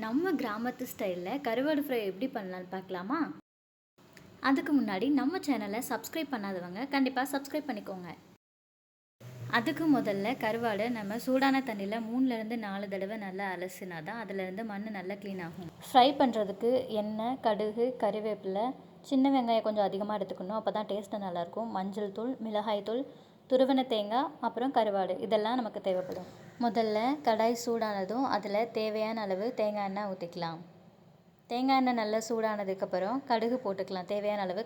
நம்ம கிராமத்து ஸ்டைலில் கருவாடு ஃப்ரை எப்படி பண்ணலான்னு பார்க்கலாமா? அதுக்கு முன்னாடி நம்ம சேனலை சப்ஸ்கிரைப் பண்ணாதவங்க கண்டிப்பாக சப்ஸ்கிரைப் பண்ணிக்கோங்க. அதுக்கு முதல்ல கருவாடை நம்ம சூடான தண்ணியில் 3லேருந்து 4 தடவை நல்லா அலசினா தான் அதிலேருந்து மண் நல்லா க்ளீன் ஆகும். ஃப்ரை பண்ணுறதுக்கு எண்ணெய், கடுகு, கறிவேப்பிலை, சின்ன வெங்காயம் கொஞ்சம் அதிகமாக எடுத்துக்கணும். அப்போ தான் டேஸ்ட்டு நல்லாயிருக்கும். மஞ்சள் தூள், மிளகாய் தூள், துருவன தேங்காய், அப்புறம் கருவாடு இதெல்லாம் நமக்கு தேவைப்படும். முதல்ல கடாய் சூடானதும் அதில் தேவையான அளவு தேங்காய் எண்ணெய் ஊற்றிக்கலாம். தேங்காய் எண்ணெய் நல்லா சூடானதுக்கப்புறம் கடுகு போட்டுக்கலாம். தேவையான அளவு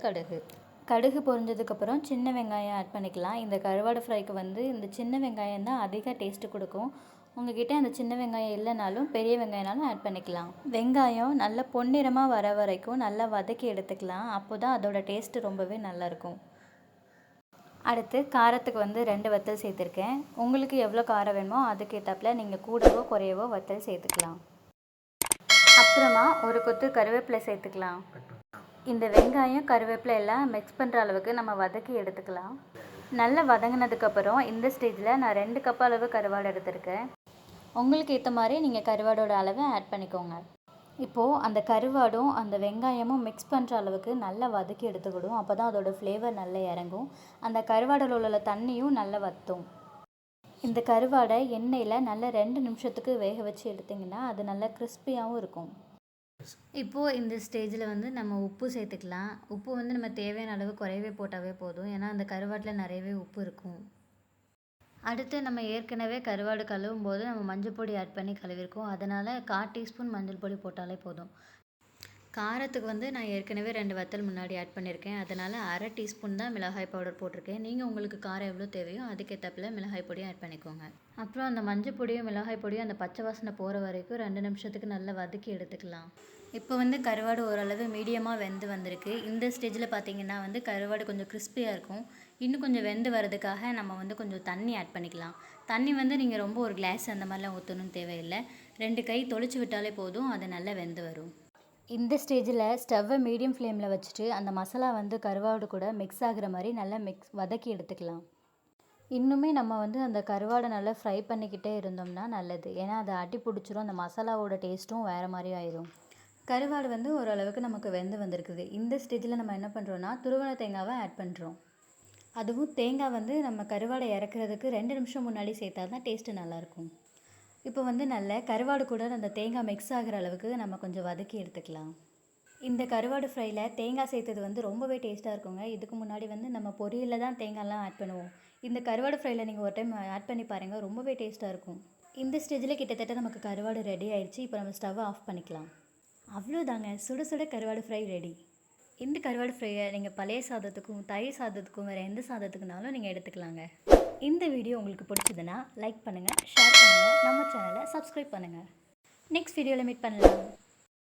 கடுகு பொரிஞ்சதுக்கப்புறம் சின்ன வெங்காயம் ஆட் பண்ணிக்கலாம். இந்த கருவாடு ஃப்ரைக்கு இந்த சின்ன வெங்காயம் தான் அதிக டேஸ்ட்டு கொடுக்கும். உங்கள்கிட்ட அந்த சின்ன வெங்காயம் இல்லைனாலும் பெரிய வெங்காயம்னாலும் ஆட் பண்ணிக்கலாம். வெங்காயம் நல்லா பொன்னிறமாக வர வரைக்கும் நல்லா வதக்கி எடுத்துக்கலாம். அப்போ தான் அதோட டேஸ்ட்டு ரொம்பவே நல்லாயிருக்கும். அடுத்து காரத்துக்கு 2 வத்தல் சேர்த்துருக்கேன். உங்களுக்கு எவ்வளோ காரம் வேணுமோ அதுக்கேற்றாப்புல நீங்கள் கூடவோ குறையவோ வத்தல் சேர்த்துக்கலாம். அப்புறமா ஒரு கொத்து கருவேப்பிலை சேர்த்துக்கலாம். இந்த வெங்காயம் கருவேப்பிலை எல்லாம் மிக்ஸ் பண்ணுற அளவுக்கு நம்ம வதக்கி எடுத்துக்கலாம். நல்லா வதங்கினதுக்கப்புறம் இந்த ஸ்டேஜில் நான் 2 கப் அளவு கருவாடு எடுத்திருக்கேன். உங்களுக்கு ஏற்ற மாதிரி நீங்கள் கருவாடோட அளவை ஆட் பண்ணிக்கோங்க. இப்போது அந்த கருவாடும் அந்த வெங்காயமும் மிக்ஸ் பண்ணுற அளவுக்கு நல்லா வதக்கி எடுத்துக்கிடும். அப்போ தான் அதோடய ஃப்ளேவர் நல்லா இறங்கும். அந்த கருவாடில் உள்ள தண்ணியும் நல்லா வற்றும். இந்த கருவாடை எண்ணெயில் நல்லா 2 நிமிஷத்துக்கு வேக வச்சு எடுத்திங்கன்னா அது நல்லா கிறிஸ்பியாகவும் இருக்கும். இப்போது இந்த ஸ்டேஜில் நம்ம உப்பு சேர்த்துக்கலாம். உப்பு நம்ம தேவையான அளவு குறையவே போட்டாவே போதும். ஏன்னா அந்த கருவாட்டில் நிறையவே உப்பு இருக்கும். அடுத்து நம்ம ஏற்கனவே கருவாடு கழுவும் போது நம்ம மஞ்சள் பொடி ஆட் பண்ணி கழுவிருக்கோம். அதனால் 1/4 டீஸ்பூன் மஞ்சள் பொடி போட்டாலே போதும். காரத்துக்கு நான் ஏற்கனவே 2 வத்தல் முன்னாடி ஆட் பண்ணியிருக்கேன். அதனால் 1/2 டீஸ்பூன் தான் மிளகாய் பவுடர் போட்டிருக்கேன். நீங்கள் உங்களுக்கு காரம் எவ்வளோ தேவையோ அதுக்கேற்றப்பில் மிளகாய் பொடியும் ஆட் பண்ணிக்கோங்க. அப்புறம் அந்த மஞ்சள் பொடியும் மிளகாய் பொடியும் அந்த பச்சை வாசனை போகிற வரைக்கும் 2 நிமிஷத்துக்கு நல்லா வதக்கி எடுத்துக்கலாம். இப்போ கருவாடு ஓரளவு மீடியமாக வெந்து வந்திருக்கு. இந்த ஸ்டேஜில் பார்த்திங்கன்னா கருவாடு கொஞ்சம் கிறிஸ்பியாக இருக்கும். இன்னும் கொஞ்சம் வெந்து வரதுக்காக நம்ம கொஞ்சம் தண்ணி ஆட் பண்ணிக்கலாம். தண்ணி நீங்கள் ரொம்ப ஒரு கிளாஸ் அந்த மாதிரிலாம் ஊற்றணும்னு தேவையில்லை. 2 கை தொளிச்சு விட்டாலே போதும், அது நல்லா வெந்து வரும். இந்த ஸ்டேஜில் ஸ்டவ்வை மீடியம் ஃப்ளேமில் வச்சுட்டு அந்த மசாலா கருவாடு கூட மிக்ஸ் ஆகிற மாதிரி நல்லா வதக்கி எடுத்துக்கலாம். இன்னுமே நம்ம அந்த கருவாடை நல்லா ஃப்ரை பண்ணிக்கிட்டே இருந்தோம்னா நல்லது. ஏன்னா அது அடி பிடிச்சிரும். அந்த மசாலாவோட டேஸ்ட்டும் வேறு மாதிரி ஆயிரும். கருவாடு ஓரளவுக்கு நமக்கு வெந்து வந்திருக்குது. இந்த ஸ்டேஜில் நம்ம என்ன பண்ணுறோன்னா துருவன தேங்காவை ஆட் பண்ணுறோம். அதுவும் தேங்காய் நம்ம கருவாடை இறக்குறதுக்கு 2 நிமிஷம் முன்னாடி சேர்த்தா தான் டேஸ்ட்டு நல்லாயிருக்கும். இப்போ நல்ல கருவாடு கூட அந்த தேங்காய் மிக்ஸ் ஆகிற அளவுக்கு நம்ம கொஞ்சம் வதக்கி எடுத்துக்கலாம். இந்த கருவாடு ஃப்ரையில் தேங்காய் சேர்த்தது ரொம்பவே டேஸ்ட்டாக இருக்குங்க. இதுக்கு முன்னாடி நம்ம பொரியலில் தான் தேங்காய்லாம் ஆட் பண்ணுவோம். இந்த கருவாடு ஃப்ரையில் நீங்கள் ஒரு டைம் ஆட் பண்ணி பாருங்கள், ரொம்பவே டேஸ்ட்டாக இருக்கும். இந்த ஸ்டேஜில் கிட்டத்தட்ட நமக்கு கருவாடு ரெடி ஆயிடுச்சு. இப்போ நம்ம ஸ்டவ்வை ஆஃப் பண்ணிக்கலாம். அவ்வளோதாங்க, சுட சுட கருவாடு ஃப்ரை ரெடி. இந்த கருவாடு ஃப்ரையை நீங்கள் பழைய சாதத்துக்கும் தயிர் சாதத்துக்கும் வேறு எந்த சாதத்துக்குனாலும் நீங்கள் எடுத்துக்கலாங்க. இந்த வீடியோ உங்களுக்கு பிடிச்சதுன்னா லைக் பண்ணுங்கள், ஷேர் பண்ணுங்கள், நம்ம சேனலை சப்ஸ்கிரைப் பண்ணுங்கள். நெக்ஸ்ட் வீடியோவில் மீட் பண்ணலாம்.